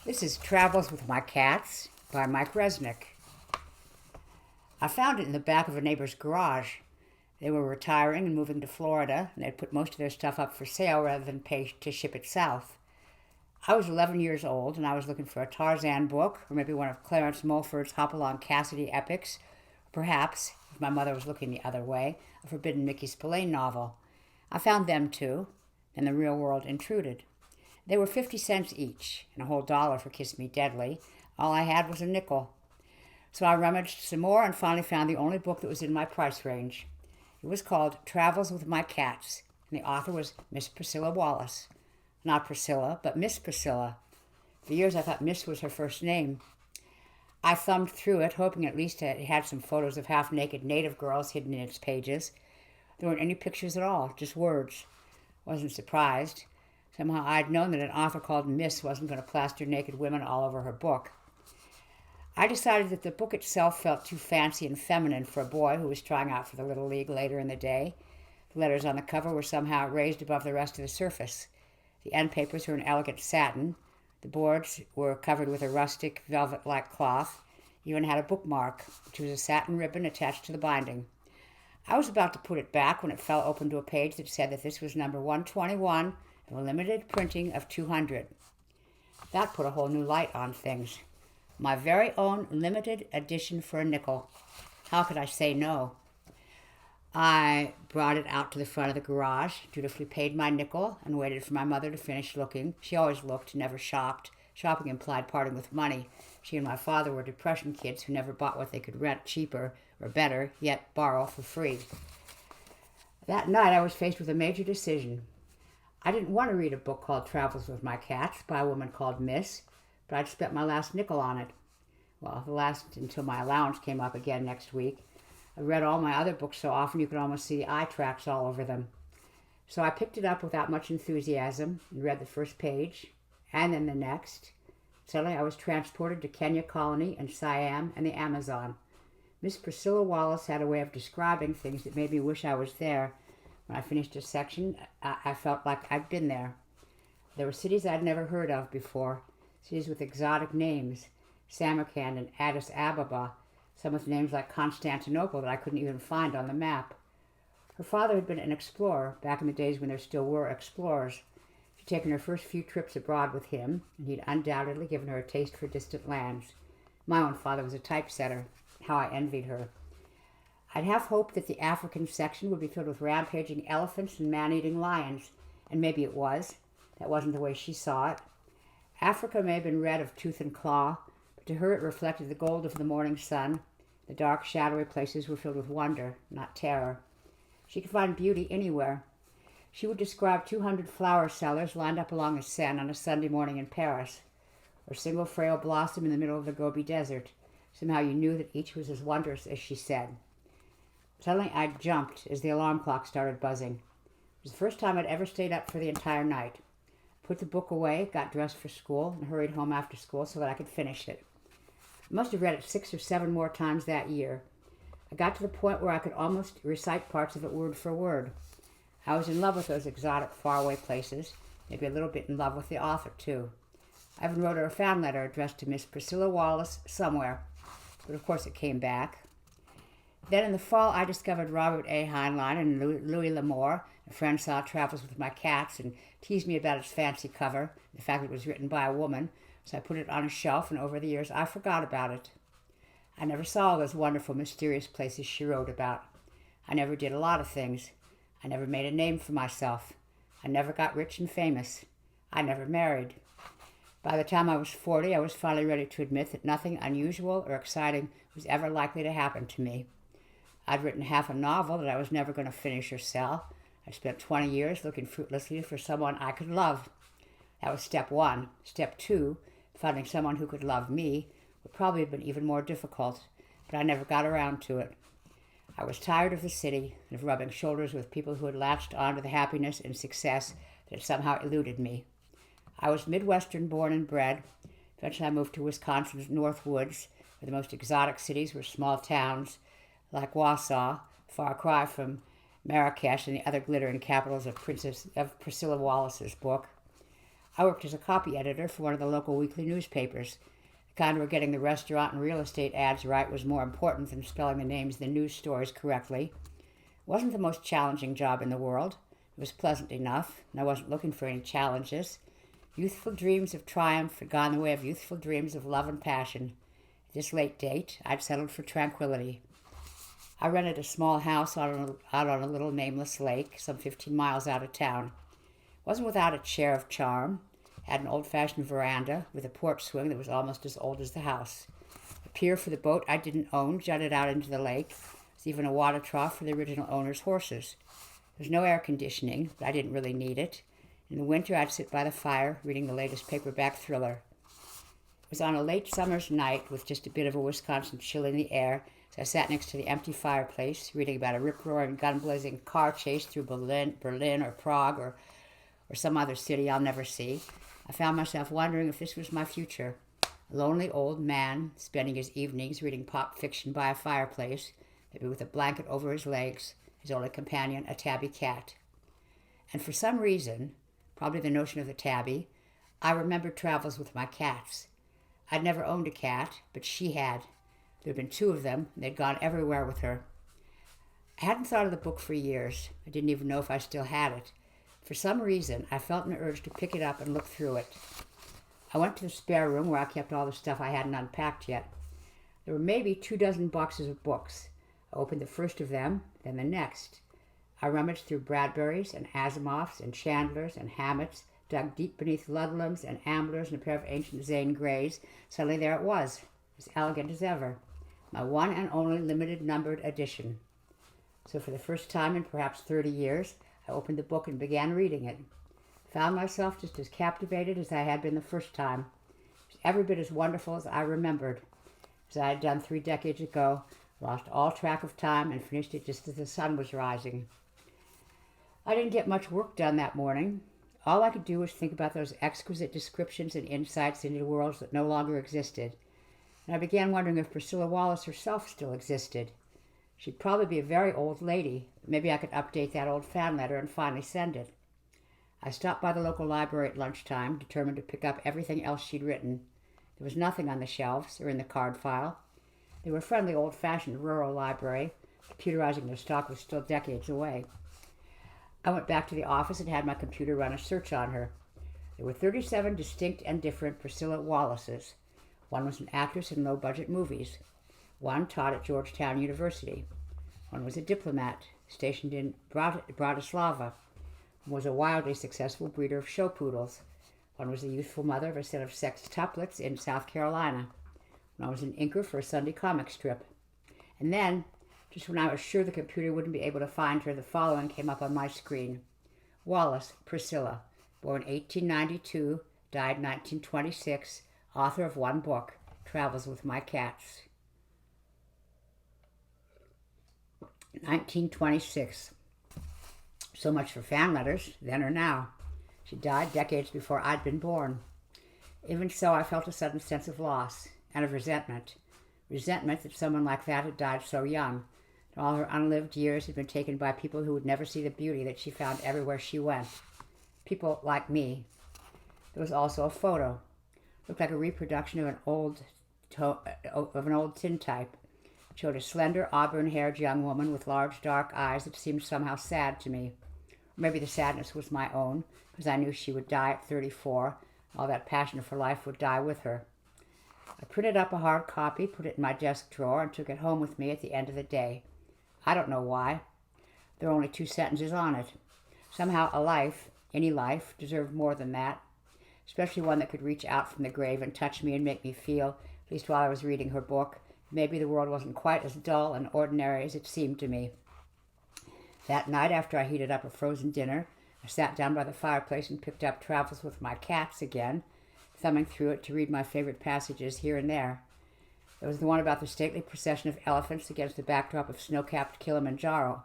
This is Travels with My Cats by Mike Resnick. I found it in the back of a neighbor's garage. They were retiring and moving to Florida, and they'd put most of their stuff up for sale rather than pay to ship it south. I was 11 years old, and I was looking for a Tarzan book, or maybe one of Clarence Mulford's Hopalong Cassidy epics, or perhaps, if my mother was looking the other way, a Forbidden Mickey Spillane novel. I found them too, and the real world intruded. They were 50 cents each, and a whole dollar for Kiss Me Deadly. All I had was a nickel. So I rummaged some more and finally found the only book that was in my price range. It was called Travels with My Cats, and the author was Miss Priscilla Wallace. Not Priscilla, but Miss Priscilla. For years I thought Miss was her first name. I thumbed through it, hoping at least it had some photos of half-naked native girls hidden in its pages. There weren't any pictures at all, just words. Wasn't surprised. Somehow I'd known that an author called Miss wasn't going to plaster naked women all over her book. I decided that the book itself felt too fancy and feminine for a boy who was trying out for the Little League later in the day. The letters on the cover were somehow raised above the rest of the surface. The end papers were in elegant satin. The boards were covered with a rustic velvet-like cloth. Even had a bookmark, which was a satin ribbon attached to the binding. I was about to put it back when it fell open to a page that said that this was number 121 of a limited printing of 200. That put a whole new light on things. My very own limited edition for a nickel. How could I say no? I brought it out to the front of the garage, dutifully paid my nickel, and waited for my mother to finish looking. She always looked, never shopped. Shopping implied parting with money. She and my father were depression kids who never bought what they could rent cheaper or better, yet borrow for free. That night I was faced with a major decision. I didn't want to read a book called Travels with My Cats by a woman called Miss, but I'd spent my last nickel on it. Well, the last until my allowance came up again next week. I read all my other books so often you could almost see the eye tracks all over them. So I picked it up without much enthusiasm and read the first page, and then the next. Suddenly I was transported to Kenya Colony and Siam and the Amazon. Miss Priscilla Wallace had a way of describing things that made me wish I was there. When I finished a section, I felt like I'd been there. There were cities I'd never heard of before, cities with exotic names, Samarkand and Addis Ababa, some with names like Constantinople that I couldn't even find on the map. Her father had been an explorer back in the days when there still were explorers. She'd taken her first few trips abroad with him, and he'd undoubtedly given her a taste for distant lands. My own father was a typesetter. How I envied her. I'd half hoped that the African section would be filled with rampaging elephants and man-eating lions, and maybe it was. That wasn't the way she saw it. Africa may have been red of tooth and claw, but to her it reflected the gold of the morning sun. The dark, shadowy places were filled with wonder, not terror. She could find beauty anywhere. She would describe 200 flower sellers lined up along the Seine on a Sunday morning in Paris, or a single frail blossom in the middle of the Gobi Desert. Somehow you knew that each was as wondrous as she said. Suddenly I jumped as the alarm clock started buzzing. It was the first time I'd ever stayed up for the entire night. Put the book away, got dressed for school, and hurried home after school so that I could finish it. I must have read it 6 or 7 more times that year. I got to the point where I could almost recite parts of it word for word. I was in love with those exotic, faraway places, maybe a little bit in love with the author, too. I even wrote her a fan letter addressed to Miss Priscilla Wallace somewhere, but of course it came back. Then in the fall, I discovered Robert A. Heinlein and Louis L'Amour. A friend saw Travels with My Cats and teased me about its fancy cover, the fact that it was written by a woman, so I put it on a shelf, and over the years I forgot about it. I never saw those wonderful, mysterious places she wrote about. I never did a lot of things. I never made a name for myself. I never got rich and famous. I never married. By the time I was 40, I was finally ready to admit that nothing unusual or exciting was ever likely to happen to me. I'd written half a novel that I was never going to finish or sell. I spent 20 years looking fruitlessly for someone I could love. That was step 1. Step 2, finding someone who could love me, would probably have been even more difficult, but I never got around to it. I was tired of the city and of rubbing shoulders with people who had latched on to the happiness and success that had somehow eluded me. I was Midwestern born and bred. Eventually I moved to Wisconsin's North Woods, where the most exotic cities were small towns, like Wausau, far cry from Marrakesh and the other glittering capitals of Priscilla Wallace's book. I worked as a copy editor for one of the local weekly newspapers, the kind where getting the restaurant and real estate ads right was more important than spelling the names of the news stories correctly. It wasn't the most challenging job in the world. It was pleasant enough, and I wasn't looking for any challenges. Youthful dreams of triumph had gone the way of youthful dreams of love and passion. At this late date, I'd settled for tranquility. I rented a small house out on a little nameless lake, some 15 miles out of town. It wasn't without its share of charm. It had an old-fashioned veranda with a porch swing that was almost as old as the house. A pier for the boat I didn't own jutted out into the lake. There was even a water trough for the original owner's horses. There was no air conditioning, but I didn't really need it. In the winter, I'd sit by the fire, reading the latest paperback thriller. It was on a late summer's night, with just a bit of a Wisconsin chill in the air, as I sat next to the empty fireplace, reading about a rip-roaring, gun-blazing car chase through Berlin or Prague or some other city I'll never see. I found myself wondering if this was my future. A lonely old man spending his evenings reading pop fiction by a fireplace, maybe with a blanket over his legs, his only companion a tabby cat. And for some reason, probably the notion of the tabby, I remembered travels with my cats. I'd never owned a cat, but she had. There had been 2 of them, and they'd gone everywhere with her. I hadn't thought of the book for years. I didn't even know if I still had it. For some reason, I felt an urge to pick it up and look through it. I went to the spare room where I kept all the stuff I hadn't unpacked yet. There were maybe 24 boxes of books. I opened the first of them, then the next. I rummaged through Bradburys and Asimovs and Chandlers and Hammetts, dug deep beneath Ludlums and Amblers and a pair of ancient Zane Greys. Suddenly there it was, as elegant as ever. My one and only limited numbered edition. So for the first time in perhaps 30 years, I opened the book and began reading it. I found myself just as captivated as I had been the first time. It was every bit as wonderful as I remembered. As I had done 3 decades ago, I lost all track of time and finished it just as the sun was rising. I didn't get much work done that morning. All I could do was think about those exquisite descriptions and insights into worlds that no longer existed. And I began wondering if Priscilla Wallace herself still existed. She'd probably be a very old lady. Maybe I could update that old fan letter and finally send it. I stopped by the local library at lunchtime, determined to pick up everything else she'd written. There was nothing on the shelves or in the card file. They were a friendly, old-fashioned rural library. Computerizing their stock was still decades away. I went back to the office and had my computer run a search on her. There were 37 distinct and different Priscilla Wallaces. One was an actress in low-budget movies. One taught at Georgetown University. One was a diplomat stationed in Bratislava. One was a wildly successful breeder of show poodles. One was the youthful mother of a set of sextuplets in South Carolina. One was an inker for a Sunday comic strip. And then, just when I was sure the computer wouldn't be able to find her, the following came up on my screen. Wallace, Priscilla, born 1892, died 1926, author of 1 book, Travels with My Cats. 1926. So much for fan letters, then or now. She died decades before I'd been born. Even so, I felt a sudden sense of loss and of resentment. Resentment that someone like that had died so young. All her unlived years had been taken by people who would never see the beauty that she found everywhere she went. People like me. There was also a photo. It looked like a reproduction of an old tintype. It showed a slender, auburn-haired young woman with large, dark eyes that seemed somehow sad to me. Or maybe the sadness was my own, because I knew she would die at 34. All that passion for life would die with her. I printed up a hard copy, put it in my desk drawer, and took it home with me at the end of the day. I don't know why. There are only 2 sentences on it. Somehow a life, any life, deserved more than that, especially one that could reach out from the grave and touch me and make me feel, at least while I was reading her book, maybe the world wasn't quite as dull and ordinary as it seemed to me. That night, after I heated up a frozen dinner, I sat down by the fireplace and picked up Travels with My Cats again, thumbing through it to read my favorite passages here and there. There was the one about the stately procession of elephants against the backdrop of snow-capped Kilimanjaro,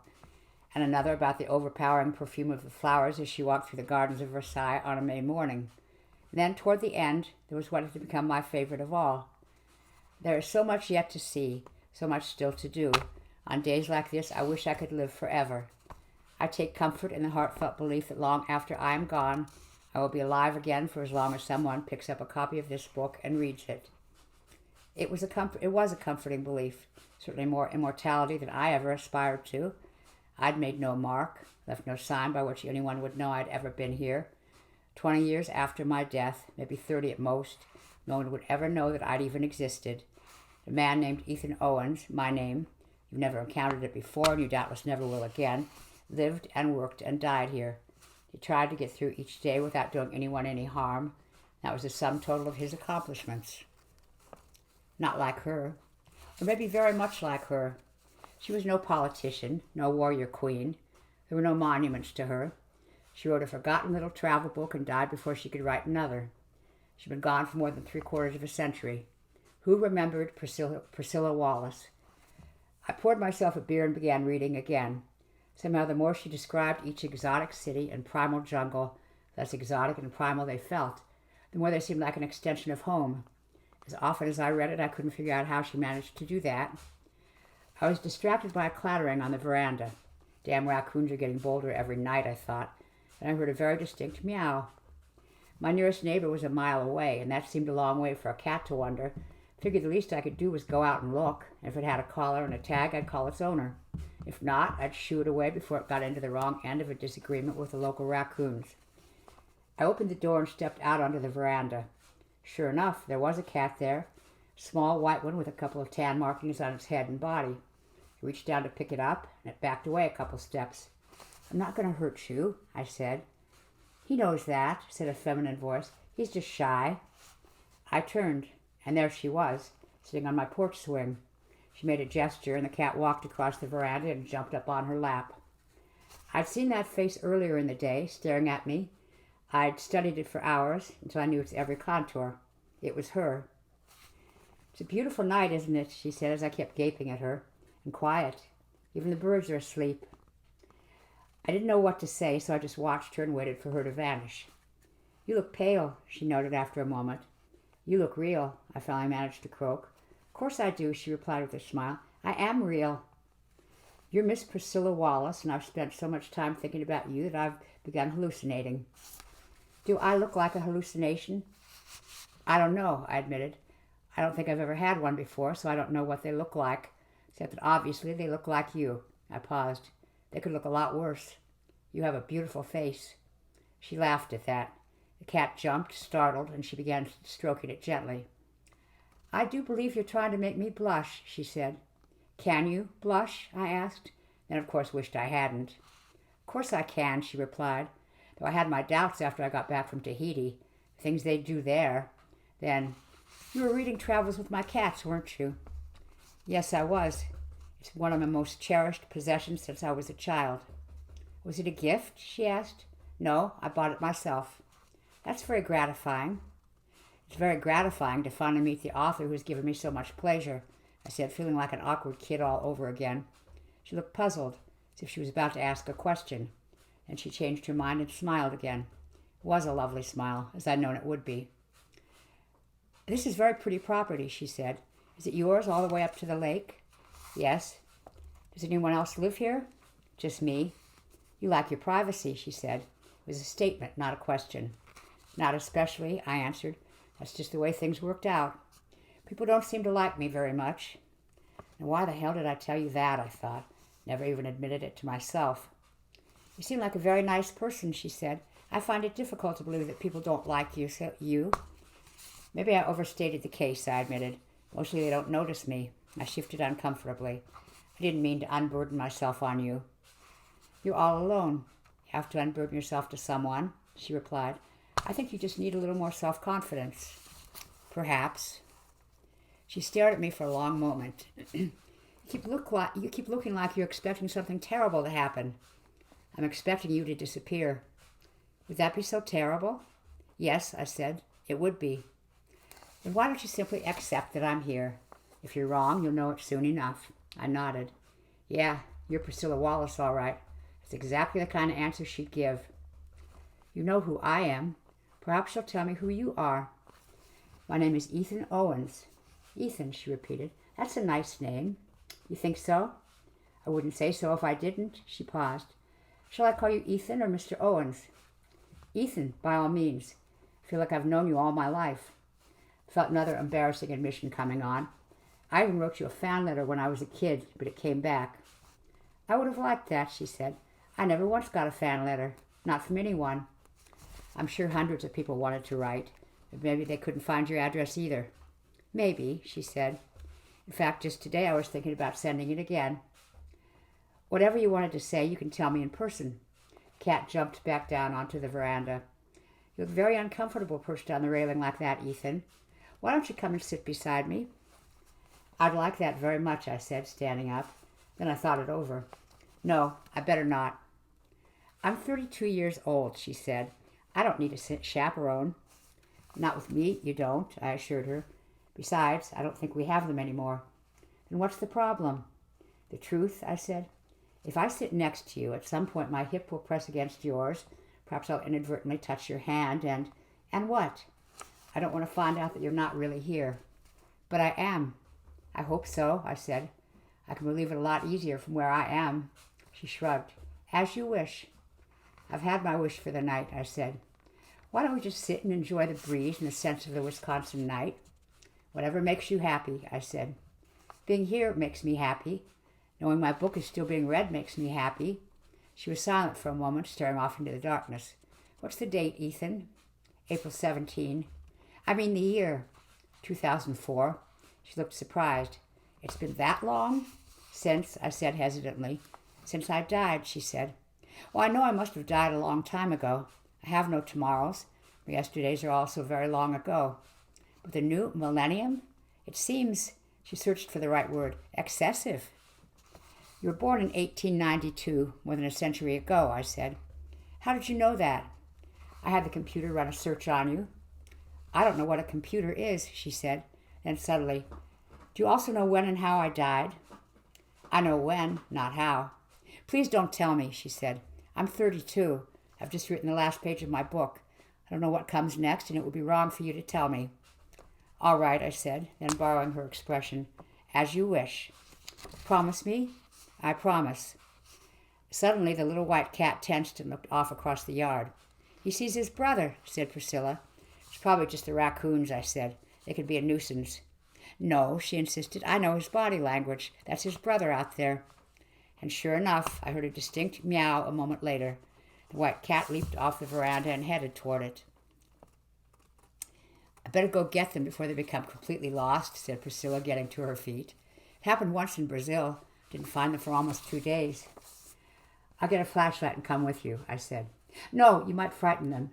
and another about the overpowering perfume of the flowers as she walked through the gardens of Versailles on a May morning. And then, toward the end, there was what had become my favorite of all. There is so much yet to see, so much still to do. On days like this, I wish I could live forever. I take comfort in the heartfelt belief that long after I am gone, I will be alive again for as long as someone picks up a copy of this book and reads it. It was a comforting belief, certainly more immortality than I ever aspired to. I'd made no mark, left no sign by which anyone would know I'd ever been here. 20 years after my death, maybe 30 at most, no one would ever know that I'd even existed. A man named Ethan Owens, my name, you've never encountered it before and you doubtless never will again, lived and worked and died here. He tried to get through each day without doing anyone any harm. That was the sum total of his accomplishments. Not like her, or maybe very much like her. She was no politician, no warrior queen. There were no monuments to her. She wrote a forgotten little travel book and died before she could write another. She'd been gone for more than 3/4 of a century. Who remembered Priscilla Wallace? I poured myself a beer and began reading again. Somehow the more she described each exotic city and primal jungle, less exotic and primal they felt, the more they seemed like an extension of home. As often as I read it, I couldn't figure out how she managed to do that. I was distracted by a clattering on the veranda. Damn raccoons are getting bolder every night, I thought, and I heard a very distinct meow. My nearest neighbor was a mile away, and that seemed a long way for a cat to wander. Figured the least I could do was go out and look, and if it had a collar and a tag, I'd call its owner. If not, I'd shoo it away before it got into the wrong end of a disagreement with the local raccoons. I opened the door and stepped out onto the veranda. Sure enough, there was a cat there, a small white one with a couple of tan markings on its head and body. I reached down to pick it up, and it backed away a couple steps. "I'm not going to hurt you," I said. "He knows that," said a feminine voice. "He's just shy." I turned, and there she was, sitting on my porch swing. She made a gesture, and the cat walked across the veranda and jumped up on her lap. I'd seen that face earlier in the day, staring at me. I'd studied it for hours, until I knew its every contour. It was her. "It's a beautiful night, isn't it?" she said as I kept gaping at her. "And quiet. Even the birds are asleep." I didn't know what to say, so I just watched her and waited for her to vanish. "You look pale," she noted after a moment. "You look real," I finally managed to croak. "Of course I do," she replied with a smile. "I am real. You're Miss Priscilla Wallace, and I've spent so much time thinking about you that I've begun hallucinating." "Do I look like a hallucination?" "I don't know," I admitted. "I don't think I've ever had one before, so I don't know what they look like, except that obviously they look like you." I paused. "They could look a lot worse. You have a beautiful face." She laughed at that. The cat jumped, startled, and she began stroking it gently. "I do believe you're trying to make me blush," she said. "Can you blush?" I asked, then of course wished I hadn't. "Of course I can," she replied, though I had my doubts after I got back from Tahiti, things they do there. Then, "You were reading Travels with My Cats, weren't you?" "Yes, I was. It's one of my most cherished possessions since I was a child." "Was it a gift?" she asked. "No, I bought it myself." "That's very gratifying." "It's very gratifying to finally meet the author who has given me so much pleasure," I said, feeling like an awkward kid all over again. She looked puzzled, as if she was about to ask a question. Then she changed her mind and smiled again. It was a lovely smile, as I'd known it would be. "This is very pretty property," she said. "Is it yours all the way up to the lake?" "Yes." "Does anyone else live here?" "Just me." "You like your privacy," she said. It was a statement, not a question. "Not especially," I answered. "That's just the way things worked out. People don't seem to like me very much." "Now why the hell did I tell you that?" I thought. Never even admitted it to myself. "You seem like a very nice person," she said. "I find it difficult to believe that people don't like you." "Maybe I overstated the case," I admitted. "Mostly they don't notice me." I shifted uncomfortably. "I didn't mean to unburden myself on you." "You're all alone. You have to unburden yourself to someone," she replied. "I think you just need a little more self-confidence." "Perhaps." She stared at me for a long moment. You keep looking like you're expecting something terrible to happen." "I'm expecting you to disappear." "Would that be so terrible?" "Yes," I said. "It would be." "Then why don't you simply accept that I'm here? If you're wrong, you'll know it soon enough." I nodded. "Yeah, you're Priscilla Wallace, all right." That's exactly the kind of answer she'd give. "You know who I am. Perhaps you'll tell me who you are." "My name is Ethan Owens." "Ethan," she repeated. "That's a nice name." "You think so?" "I wouldn't say so if I didn't." She paused. "Shall I call you Ethan or Mr. Owens?" Ethan, by all means. I feel like I've known you all my life. Felt another embarrassing admission coming on. I even wrote you a fan letter when I was a kid, but it came back. I would have liked that, she said. I never once got a fan letter, not from anyone. I'm sure hundreds of people wanted to write, but maybe they couldn't find your address either. Maybe, she said. In fact, just today I was thinking about sending it again. Whatever you wanted to say, you can tell me in person. Kat jumped back down onto the veranda. You look very uncomfortable perched on the railing like that, Ethan. Why don't you come and sit beside me? I'd like that very much, I said, standing up. Then I thought it over. No, I better not. I'm 32 years old, she said. I don't need a chaperone. Not with me, you don't, I assured her. Besides, I don't think we have them anymore. Then what's the problem? The truth, I said. If I sit next to you, at some point my hip will press against yours. Perhaps I'll inadvertently touch your hand and what? I don't want to find out that you're not really here. But I am. I hope so, I said. I can believe it a lot easier from where I am. She shrugged. As you wish. I've had my wish for the night, I said. Why don't we just sit and enjoy the breeze and the sense of the Wisconsin night? Whatever makes you happy, I said. Being here makes me happy. Knowing my book is still being read makes me happy. She was silent for a moment, staring off into the darkness. What's the date, Ethan? April 17. I mean the year. 2004. She looked surprised. It's been that long? Since, I said hesitantly. Since I died, she said. Well, I know I must have died a long time ago. I have no tomorrows. My yesterdays are also very long ago. But the new millennium? It seems, she searched for the right word, excessive. You were born in 1892, more than a century ago, I said. How did you know that? I had the computer run a search on you. I don't know what a computer is, she said. Then suddenly, do you also know when and how I died? I know when, not how. Please don't tell me, she said. I'm 32. I've just written the last page of my book. I don't know what comes next, and it would be wrong for you to tell me. All right, I said, then borrowing her expression, as you wish. Promise me? I promise. Suddenly, the little white cat tensed and looked off across the yard. He sees his brother, said Priscilla. It's probably just the raccoons, I said. They could be a nuisance. No, she insisted. I know his body language. That's his brother out there. And sure enough, I heard a distinct meow a moment later. The white cat leaped off the veranda and headed toward it. I better go get them before they become completely lost, said Priscilla, getting to her feet. It happened once in Brazil. Didn't find them for almost 2 days. I'll get a flashlight and come with you, I said. No, you might frighten them.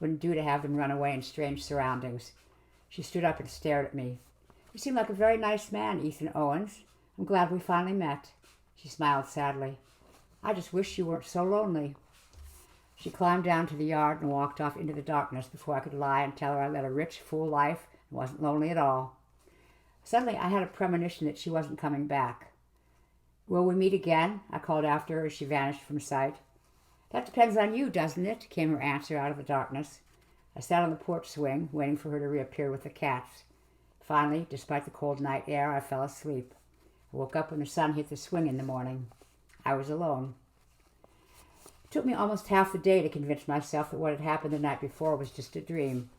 Wouldn't do to have them run away in strange surroundings. She stood up and stared at me. You seem like a very nice man, Ethan Owens. I'm glad we finally met. She smiled sadly. I just wish you weren't so lonely. She climbed down to the yard and walked off into the darkness before I could lie and tell her I led a rich, full life and wasn't lonely at all. Suddenly I had a premonition that she wasn't coming back. Will we meet again? I called after her as she vanished from sight. That depends on you, doesn't it? Came her answer out of the darkness. I sat on the porch swing, waiting for her to reappear with the cats. Finally, despite the cold night air, I fell asleep. I woke up when the sun hit the swing in the morning. I was alone. It took me almost half the day to convince myself that what had happened the night before was just a dream.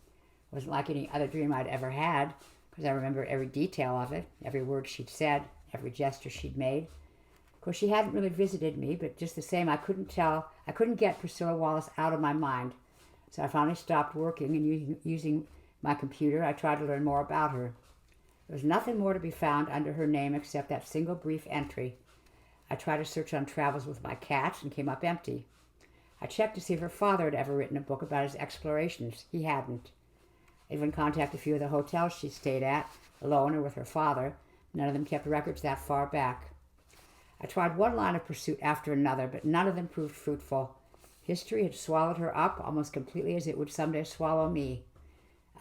It wasn't like any other dream I'd ever had, because I remembered every detail of it, every word she'd said, every gesture she'd made. Of course, she hadn't really visited me, but just the same, I couldn't get Priscilla Wallace out of my mind. So I finally stopped working and using my computer, I tried to learn more about her. There was nothing more to be found under her name except that single brief entry. I tried to search on travels with my cats and came up empty. I checked to see if her father had ever written a book about his explorations. He hadn't. I even contacted a few of the hotels she stayed at, alone or with her father. None of them kept records that far back. I tried one line of pursuit after another, but none of them proved fruitful. History had swallowed her up almost completely as it would someday swallow me.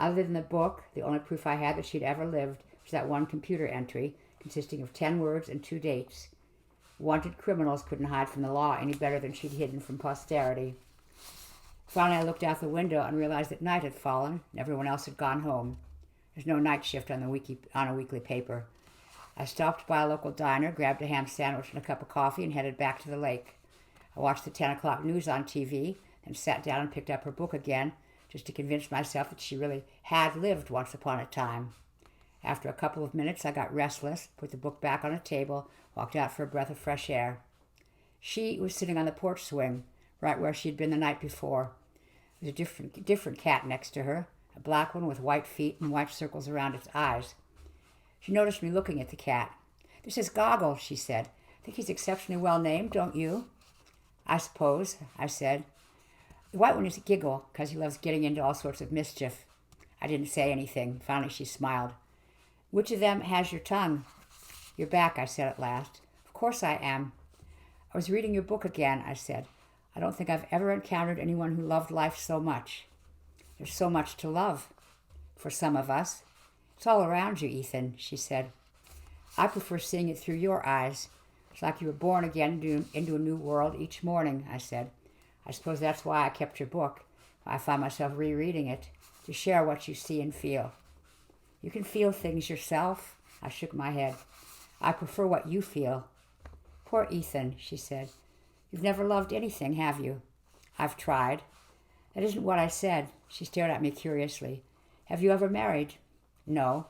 Other than the book, the only proof I had that she'd ever lived was that one computer entry, consisting of 10 words and 2 dates. Wanted criminals couldn't hide from the law any better than she'd hidden from posterity. Finally, I looked out the window and realized that night had fallen and everyone else had gone home. There's no night shift on a weekly paper. I stopped by a local diner, grabbed a ham sandwich and a cup of coffee, and headed back to the lake. I watched the 10 o'clock news on TV, and sat down and picked up her book again, just to convince myself that she really had lived once upon a time. After a couple of minutes, I got restless, put the book back on a table, walked out for a breath of fresh air. She was sitting on the porch swing, right where she had been the night before. There was a different cat next to her, a black one with white feet and white circles around its eyes. She noticed me looking at the cat. "This is Goggle," she said. "Think he's exceptionally well named, don't you?" "I suppose," I said. "The white one is Giggle, because he loves getting into all sorts of mischief." I didn't say anything. Finally, she smiled. "Which of them has your tongue?" "You're back," I said at last. "Of course I am." "I was reading your book again," I said. "I don't think I've ever encountered anyone who loved life so much." "There's so much to love, for some of us." "It's all around you, Ethan," she said. "I prefer seeing it through your eyes. It's like you were born again into a new world each morning," I said. "I suppose that's why I kept your book. I find myself rereading it, to share what you see and feel." "You can feel things yourself." I shook my head. "I prefer what you feel." "Poor Ethan," she said. "You've never loved anything, have you?" "I've tried." "That isn't what I said." She stared at me curiously. "Have you ever married?" "No."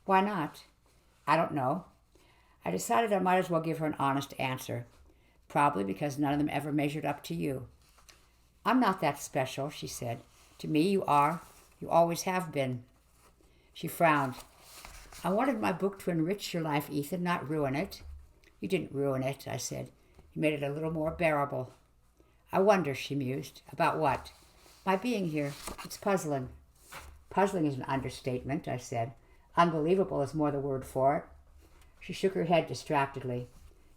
"Why not?" "I don't know." I decided I might as well give her an honest answer. "Probably because none of them ever measured up to you." "I'm not that special," she said. "To me, you are. You always have been." She frowned. "I wanted my book to enrich your life, Ethan, not ruin it." "You didn't ruin it," I said. "You made it a little more bearable." "I wonder," she mused. "About what?" "My being here. It's puzzling." "Puzzling is an understatement," I said. "Unbelievable is more the word for it." She shook her head distractedly.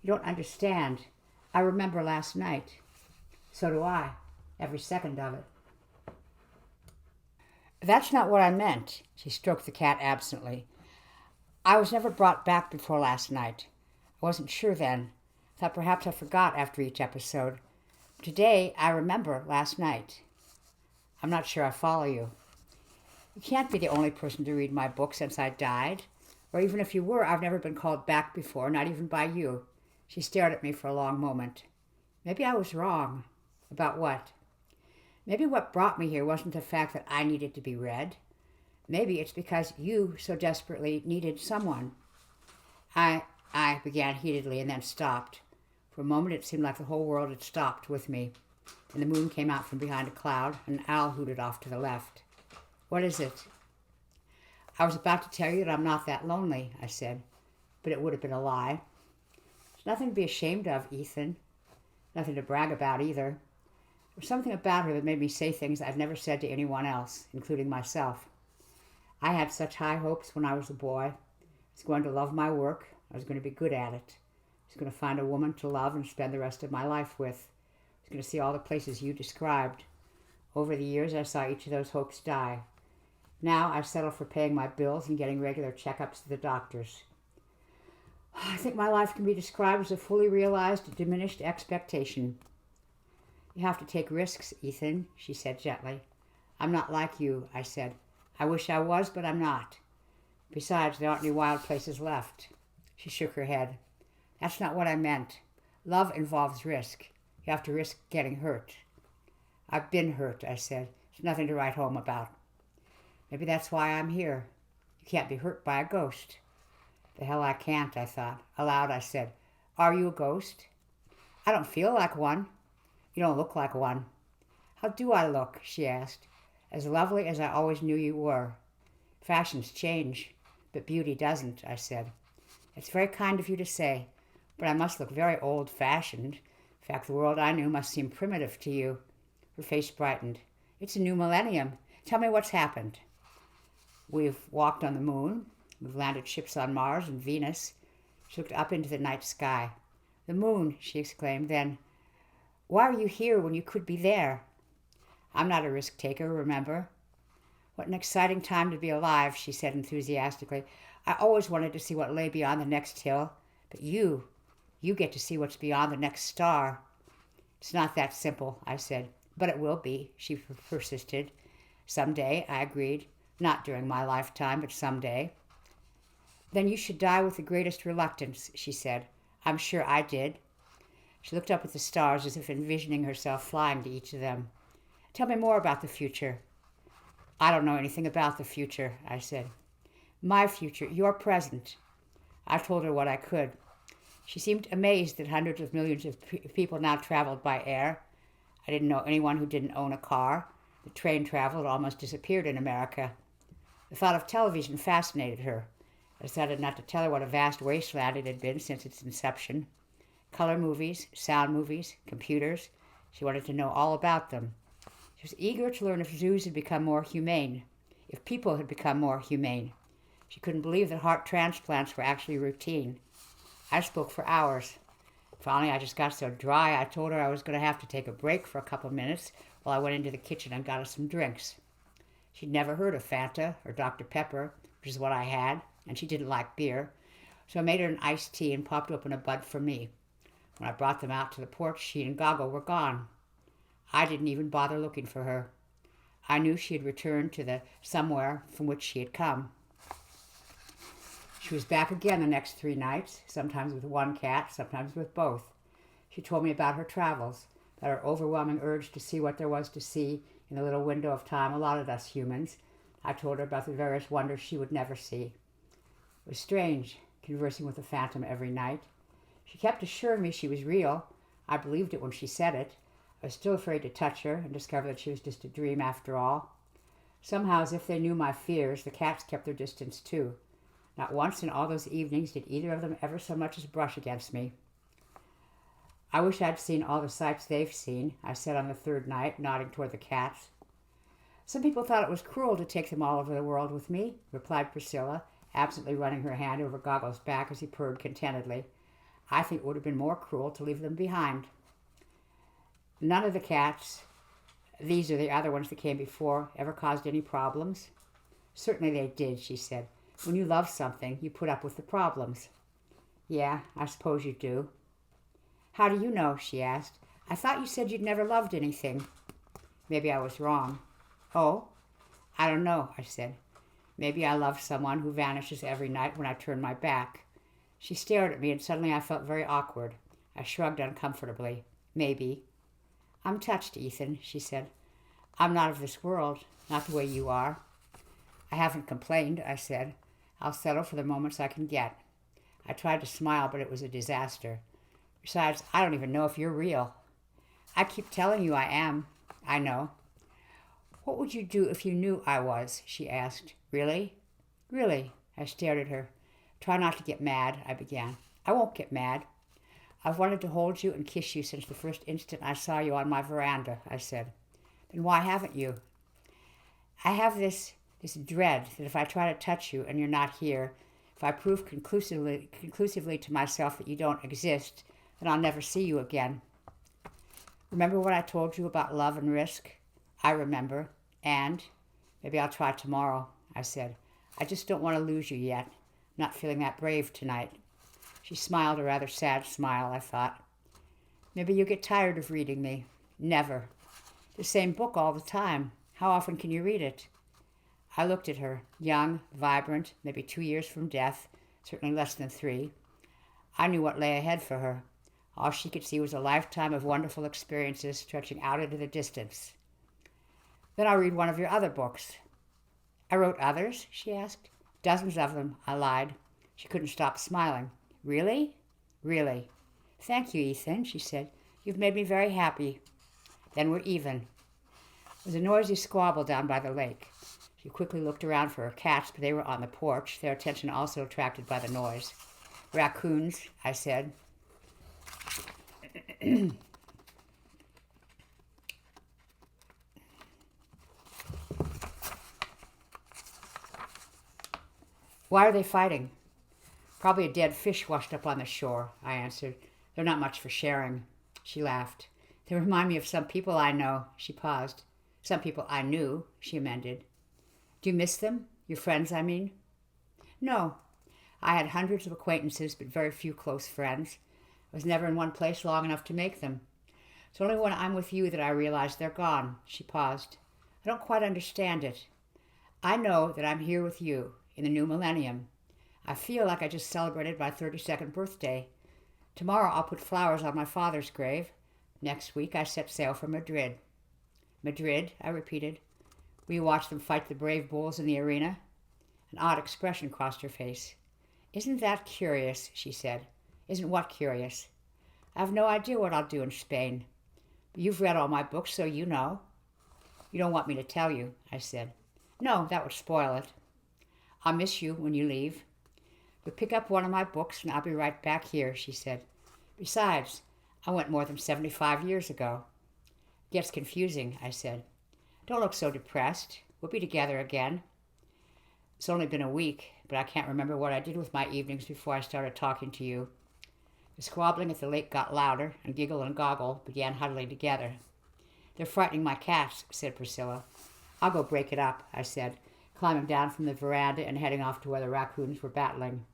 "You don't understand. I remember last night." "So do I. Every second of it." "That's not what I meant." She stroked the cat absently. "I was never brought back before last night. I wasn't sure then. Thought perhaps I forgot after each episode. Today, I remember last night." "I'm not sure I follow you." "You can't be the only person to read my book since I died. Or even if you were, I've never been called back before, not even by you." She stared at me for a long moment. "Maybe I was wrong." "About what?" "Maybe what brought me here wasn't the fact that I needed to be read. Maybe it's because you so desperately needed someone." I began heatedly and then stopped. For a moment it seemed like the whole world had stopped with me. And the moon came out from behind a cloud, and an owl hooted off to the left. "What is it?" "I was about to tell you that I'm not that lonely," I said. But it would have been a lie. "There's nothing to be ashamed of, Ethan. Nothing to brag about either." There was something about her that made me say things I've never said to anyone else, including myself. I had such high hopes when I was a boy. I was going to love my work. I was going to be good at it. I was going to find a woman to love and spend the rest of my life with. I was going to see all the places you described. Over the years, I saw each of those hopes die. Now I settle for paying my bills and getting regular checkups to the doctors. I think my life can be described as a fully realized, diminished expectation. "You have to take risks, Ethan," she said gently. "I'm not like you," I said. "I wish I was, but I'm not. Besides, there aren't any wild places left." She shook her head. "That's not what I meant. Love involves risk. You have to risk getting hurt." "I've been hurt," I said. "It's nothing to write home about." "Maybe that's why I'm here. You can't be hurt by a ghost." "The hell I can't," I thought. Aloud I said, "Are you a ghost?" "I don't feel like one." "You don't look like one." "How do I look?" she asked. "As lovely as I always knew you were." "Fashions change, but beauty doesn't," I said. "It's very kind of you to say, but I must look very old-fashioned. In fact, the world I knew must seem primitive to you." Her face brightened. "It's a new millennium. Tell me what's happened." "We've walked on the moon. We've landed ships on Mars and Venus." She looked up into the night sky. "The moon," she exclaimed. Then, "Why are you here when you could be there?" "I'm not a risk taker, remember." "What an exciting time to be alive," she said enthusiastically. "I always wanted to see what lay beyond the next hill. But you get to see what's beyond the next star." "It's not that simple," I said. "But it will be," she persisted. "Someday," I agreed. "Not during my lifetime, but someday." "Then you should die with the greatest reluctance," she said. "I'm sure I did." She looked up at the stars as if envisioning herself flying to each of them. Tell me more about the future. I don't know anything about the future, I said. My future, your present. I told her what I could. She seemed amazed that hundreds of millions of people now traveled by air. I didn't know anyone who didn't own a car. The train travel had almost disappeared in America. The thought of television fascinated her. I decided not to tell her what a vast wasteland it had been since its inception. Color movies, sound movies, computers. She wanted to know all about them. She was eager to learn if zoos had become more humane, if people had become more humane. She couldn't believe that heart transplants were actually routine. I spoke for hours. Finally, I just got so dry, I told her I was going to have to take a break for a couple minutes while I went into the kitchen and got us some drinks. She'd never heard of Fanta or Dr. Pepper, which is what I had, and she didn't like beer. So I made her an iced tea and popped open a bud for me. When I brought them out to the porch, she and Goggle were gone. I didn't even bother looking for her. I knew she had returned to the somewhere from which she had come. She was back again the next 3 nights, sometimes with one cat, sometimes with both. She told me about her travels, about her overwhelming urge to see what there was to see in the little window of time allotted us humans. I told her about the various wonders she would never see. It was strange, conversing with the phantom every night. She kept assuring me she was real. I believed it when she said it. I was still afraid to touch her and discover that she was just a dream after all. Somehow, as if they knew my fears, the cats kept their distance too. Not once in all those evenings did either of them ever so much as brush against me. I wish I'd seen all the sights they've seen, I said on the 3rd night, nodding toward the cats. Some people thought it was cruel to take them all over the world with me, replied Priscilla, absently running her hand over Goggle's back as he purred contentedly. I think it would have been more cruel to leave them behind. None of the cats, these or the other ones that came before, ever caused any problems. Certainly they did, she said. When you love something, you put up with the problems. Yeah, I suppose you do. How do you know? She asked. I thought you said you'd never loved anything. Maybe I was wrong. Oh? I don't know, I said. Maybe I love someone who vanishes every night when I turn my back. She stared at me and suddenly I felt very awkward. I shrugged uncomfortably. Maybe. I'm touched, Ethan, she said. I'm not of this world, not the way you are. I haven't complained, I said. I'll settle for the moments I can get. I tried to smile, but it was a disaster. Besides, I don't even know if you're real. I keep telling you I am. I know. What would you do if you knew I was? She asked. Really? Really? I stared at her. Try not to get mad, I began. I won't get mad. I've wanted to hold you and kiss you since the first instant I saw you on my veranda, I said. Then why haven't you? I have this dread that if I try to touch you and you're not here, if I prove conclusively to myself that you don't exist, then I'll never see you again. Remember what I told you about love and risk? I remember. And maybe I'll try tomorrow, I said. I just don't want to lose you yet. I'm not feeling that brave tonight. She smiled a rather sad smile, I thought. Maybe you'll get tired of reading me. Never. The same book all the time. How often can you read it? I looked at her, young, vibrant, maybe 2 years from death, certainly less than 3. I knew what lay ahead for her. All she could see was a lifetime of wonderful experiences stretching out into the distance. Then I'll read one of your other books. I wrote others? She asked. Dozens of them, I lied. She couldn't stop smiling. Really? Really. Thank you, Ethan, she said. You've made me very happy. Then we're even. There was a noisy squabble down by the lake. She quickly looked around for her cats, but they were on the porch, their attention also attracted by the noise. Raccoons, I said. Why are they fighting? Probably a dead fish washed up on the shore, I answered. They're not much for sharing. She laughed. They remind me of some people I know. She paused. Some people I knew, she amended. Do you miss them? Your friends, I mean? No. I had hundreds of acquaintances, but very few close friends. I was never in one place long enough to make them. It's only when I'm with you that I realize they're gone. She paused. I don't quite understand it. I know that I'm here with you in the new millennium. I feel like I just celebrated my 32nd birthday. Tomorrow I'll put flowers on my father's grave. Next week I set sail for Madrid. Madrid, I repeated. Will you watch them fight the brave bulls in the arena? An odd expression crossed her face. Isn't that curious, she said. Isn't what curious? I have no idea what I'll do in Spain. But you've read all my books, so you know. You don't want me to tell you, I said. No, that would spoil it. I'll miss you when you leave. You'll pick up one of my books and I'll be right back here, she said. Besides, I went more than 75 years ago. It gets confusing, I said. Don't look so depressed. We'll be together again. It's only been a week, but I can't remember what I did with my evenings before I started talking to you. The squabbling at the lake got louder, and Giggle and Goggle began huddling together. They're frightening my cats, said Priscilla. I'll go break it up, I said, climbing down from the veranda and heading off to where the raccoons were battling.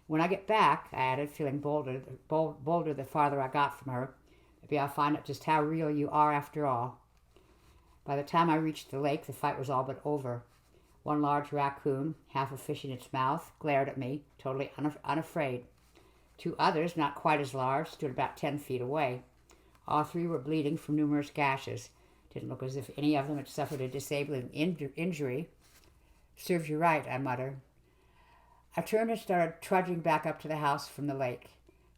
When I get back, I added, feeling bolder the farther I got from her, maybe I'll find out just how real you are after all. By the time I reached the lake, the fight was all but over. One large raccoon, half a fish in its mouth, glared at me, totally unafraid. Two others, not quite as large, stood about 10 feet away. All three were bleeding from numerous gashes. Didn't look as if any of them had suffered a disabling injury. Serves you right, I muttered. I turned and started trudging back up to the house from the lake.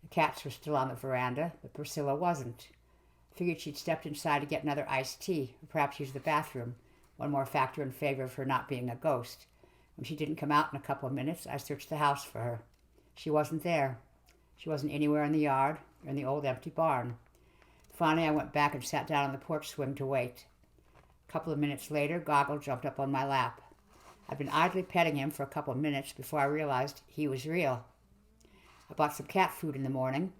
The cats were still on the veranda, but Priscilla wasn't. Figured she'd stepped inside to get another iced tea, or perhaps use the bathroom, one more factor in favor of her not being a ghost. When she didn't come out in a couple of minutes, I searched the house for her. She wasn't there. She wasn't anywhere in the yard or in the old empty barn. Finally, I went back and sat down on the porch swing to wait. A couple of minutes later, Goggle jumped up on my lap. I'd been idly petting him for a couple of minutes before I realized he was real. I bought some cat food in the morning.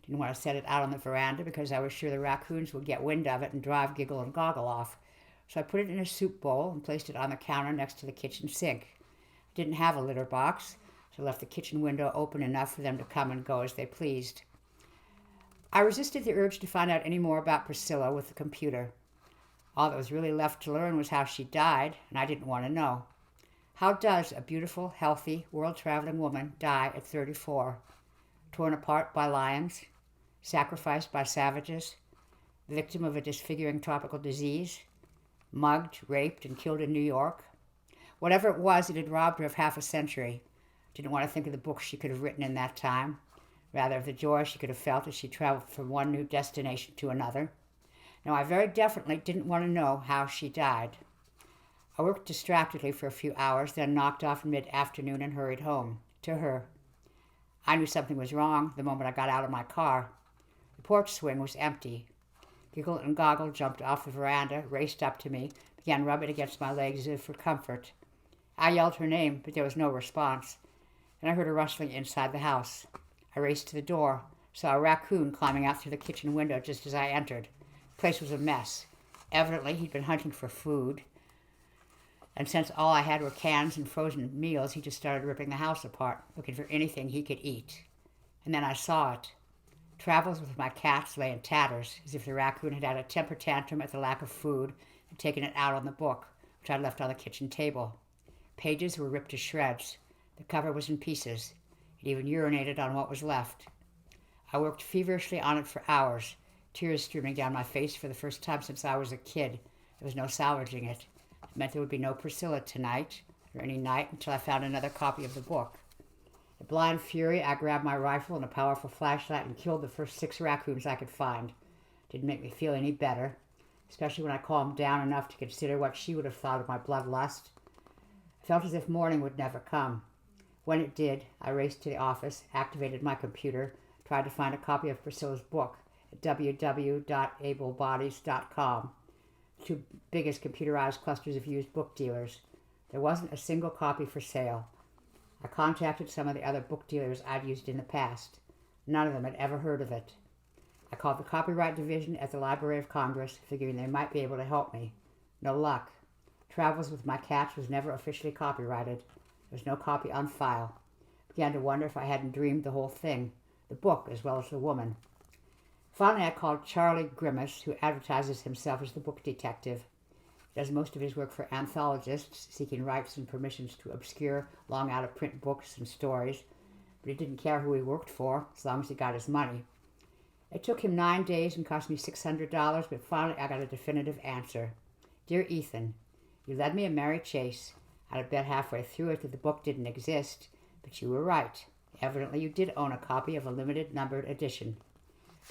Didn't want to set it out on the veranda because I was sure the raccoons would get wind of it and drive Giggle and Goggle off. So I put it in a soup bowl and placed it on the counter next to the kitchen sink. I didn't have a litter box, so I left the kitchen window open enough for them to come and go as they pleased. I resisted the urge to find out any more about Priscilla with the computer. All that was really left to learn was how she died, and I didn't want to know. How does a beautiful, healthy, world-traveling woman die at 34? Torn apart by lions? Sacrificed by savages? Victim of a disfiguring tropical disease? Mugged, raped, and killed in New York? Whatever it was, it had robbed her of half a century. Didn't want to think of the books she could have written in that time. Rather of the joy she could have felt as she traveled from one new destination to another. No, I very definitely didn't want to know how she died. I worked distractedly for a few hours, then knocked off in mid-afternoon and hurried home, to her. I knew something was wrong the moment I got out of my car. The porch swing was empty. Giggle and Goggle jumped off the veranda, raced up to me, began rubbing against my legs as if for comfort. I yelled her name, but there was no response. Then I heard a rustling inside the house. I raced to the door, saw a raccoon climbing out through the kitchen window just as I entered. The place was a mess. Evidently, he'd been hunting for food. And since all I had were cans and frozen meals, he just started ripping the house apart, looking for anything he could eat. And then I saw it. Travels with my cats lay in tatters, as if the raccoon had had a temper tantrum at the lack of food and taken it out on the book, which I'd left on the kitchen table. Pages were ripped to shreds. The cover was in pieces. It even urinated on what was left. I worked feverishly on it for hours, tears streaming down my face for the first time since I was a kid. There was no salvaging it. It meant there would be no Priscilla tonight, or any night, until I found another copy of the book. In blind fury, I grabbed my rifle and a powerful flashlight and killed the first 6 raccoons I could find. Didn't make me feel any better, especially when I calmed down enough to consider what she would have thought of my bloodlust. I felt as if morning would never come. When it did, I raced to the office, activated my computer, tried to find a copy of Priscilla's book at www.ablebodies.com, the 2 biggest computerized clusters of used book dealers. There wasn't a single copy for sale. I contacted some of the other book dealers I'd used in the past. None of them had ever heard of it. I called the copyright division at the Library of Congress, figuring they might be able to help me. No luck. Travels with My Cats was never officially copyrighted. There was no copy on file. I began to wonder if I hadn't dreamed the whole thing, the book as well as the woman. Finally, I called Charlie Grimace, who advertises himself as the book detective. He does most of his work for anthologists, seeking rights and permissions to obscure, long out-of-print books and stories, but he didn't care who he worked for, as long as he got his money. It took him 9 days and cost me $600, but finally I got a definitive answer. Dear Ethan, you led me a merry chase. I'd have bet halfway through it that the book didn't exist, but you were right. Evidently you did own a copy of a limited numbered edition.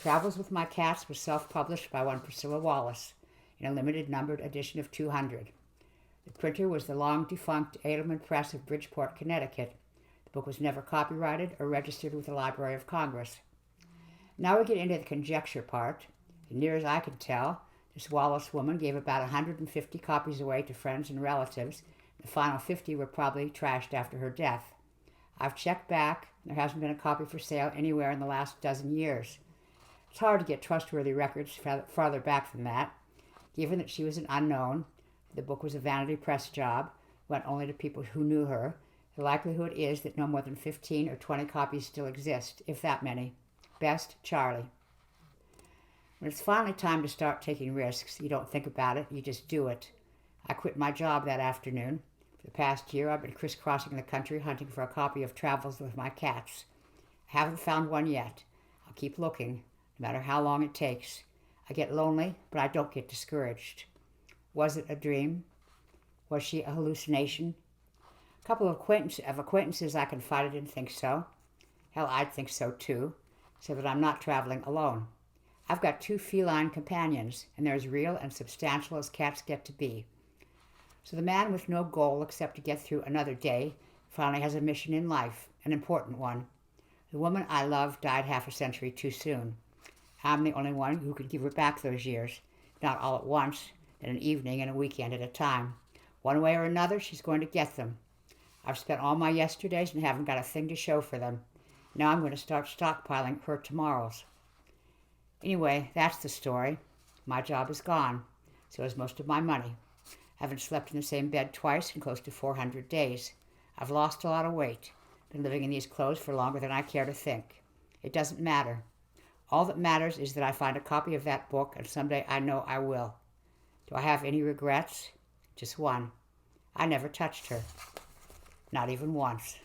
Travels with My Cats was self-published by one Priscilla Wallace in a limited numbered edition of 200. The printer was the long-defunct Edelman Press of Bridgeport, Connecticut. The book was never copyrighted or registered with the Library of Congress. Now we get into the conjecture part. As near as I can tell, this Wallace woman gave about 150 copies away to friends and relatives. The final 50 were probably trashed after her death. I've checked back. There hasn't been a copy for sale anywhere in the last dozen years. It's hard to get trustworthy records farther back than that. Given that she was an unknown, the book was a vanity press job, went only to people who knew her, the likelihood is that no more than 15 or 20 copies still exist, if that many. Best, Charlie. When it's finally time to start taking risks, you don't think about it, you just do it. I quit my job that afternoon. For the past year, I've been crisscrossing the country hunting for a copy of Travels with My Cats. I haven't found one yet. I'll keep looking, no matter how long it takes. I get lonely, but I don't get discouraged. Was it a dream? Was she a hallucination? A couple of acquaintances I confided in think so. Hell, I'd think so too, so that I'm not traveling alone. I've got 2 feline companions, and they're as real and substantial as cats get to be. So the man with no goal except to get through another day finally has a mission in life, an important one. The woman I love died half a century too soon. I'm the only one who could give her back those years, not all at once, then an evening and a weekend at a time. One way or another, she's going to get them. I've spent all my yesterdays and haven't got a thing to show for them. Now I'm going to start stockpiling her tomorrows. Anyway, that's the story. My job is gone. So is most of my money. I haven't slept in the same bed twice in close to 400 days. I've lost a lot of weight. Been living in these clothes for longer than I care to think. It doesn't matter. All that matters is that I find a copy of that book, and someday I know I will. Do I have any regrets? Just one. I never touched her. Not even once.